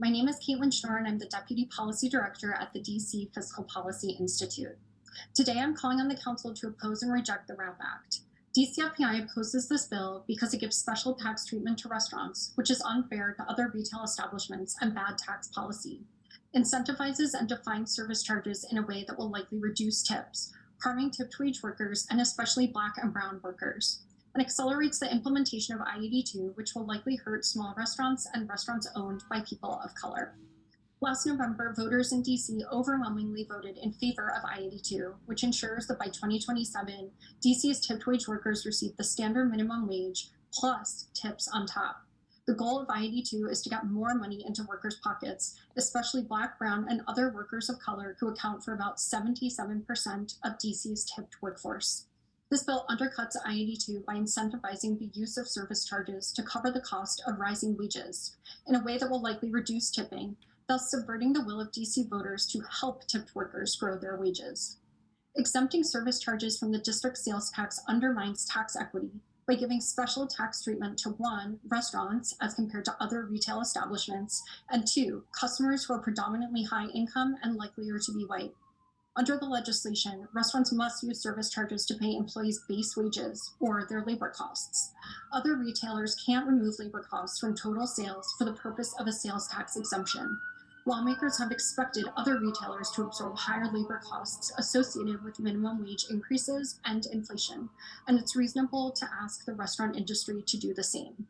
My name is Caitlin Schnur, and I'm the Deputy Policy Director at the DC Fiscal Policy Institute. Today, I'm calling on the Council to oppose and reject the RAP Act. DCFPI opposes this bill because it gives special tax treatment to restaurants, which is unfair to other retail establishments and bad tax policy, incentivizes and defines service charges in a way that will likely reduce tips, harming tipped wage workers and especially Black and Brown workers, and accelerates the implementation of I-82, which will likely hurt small restaurants and restaurants owned by people of color. Last November, voters in DC overwhelmingly voted in favor of I-82, which ensures that by 2027, DC's tipped wage workers receive the standard minimum wage plus tips on top. The goal of I-82 is to get more money into workers' pockets, especially Black, Brown, and other workers of color who account for about 77% of DC's tipped workforce. This bill undercuts I-82 by incentivizing the use of service charges to cover the cost of rising wages in a way that will likely reduce tipping, thus subverting the will of DC voters to help tipped workers grow their wages. Exempting service charges from the district sales tax undermines tax equity by giving special tax treatment to 1, restaurants as compared to other retail establishments, and 2, customers who are predominantly high income and likelier to be white. Under the legislation, restaurants must use service charges to pay employees base wages or their labor costs. Other retailers can't remove labor costs from total sales for the purpose of a sales tax exemption. Lawmakers have expected other retailers to absorb higher labor costs associated with minimum wage increases and inflation, and it's reasonable to ask the restaurant industry to do the same.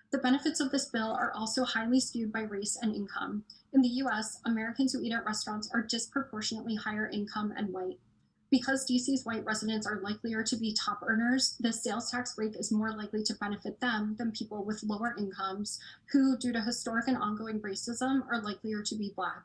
The benefits of this bill are also highly skewed by race and income. In the US, Americans who eat at restaurants are disproportionately higher income and white. Because DC's white residents are likelier to be top earners, the sales tax break is more likely to benefit them than people with lower incomes who, due to historic and ongoing racism, are likelier to be Black.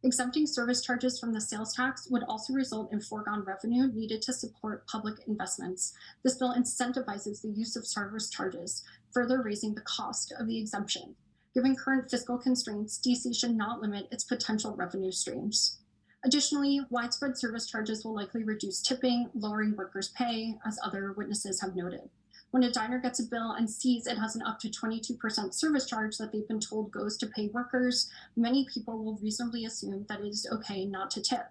Exempting service charges from the sales tax would also result in foregone revenue needed to support public investments. This bill incentivizes the use of service charges, further raising the cost of the exemption. Given current fiscal constraints, DC should not limit its potential revenue streams. Additionally, widespread service charges will likely reduce tipping, lowering workers' pay, as other witnesses have noted. When a diner gets a bill and sees it has an up to 22% service charge that they've been told goes to pay workers, many people will reasonably assume that it is okay not to tip.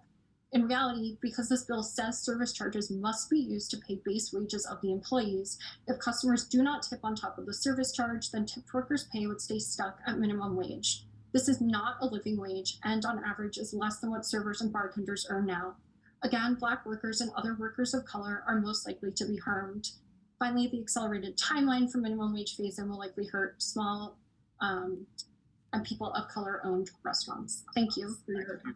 In reality, because this bill says service charges must be used to pay base wages of the employees, if customers do not tip on top of the service charge, then tipped workers' pay would stay stuck at minimum wage. This is not a living wage and on average is less than what servers and bartenders earn now. Again, Black workers and other workers of color are most likely to be harmed. Finally, the accelerated timeline for minimum wage phase-in will likely hurt small and people of color owned restaurants. Thank you for your time.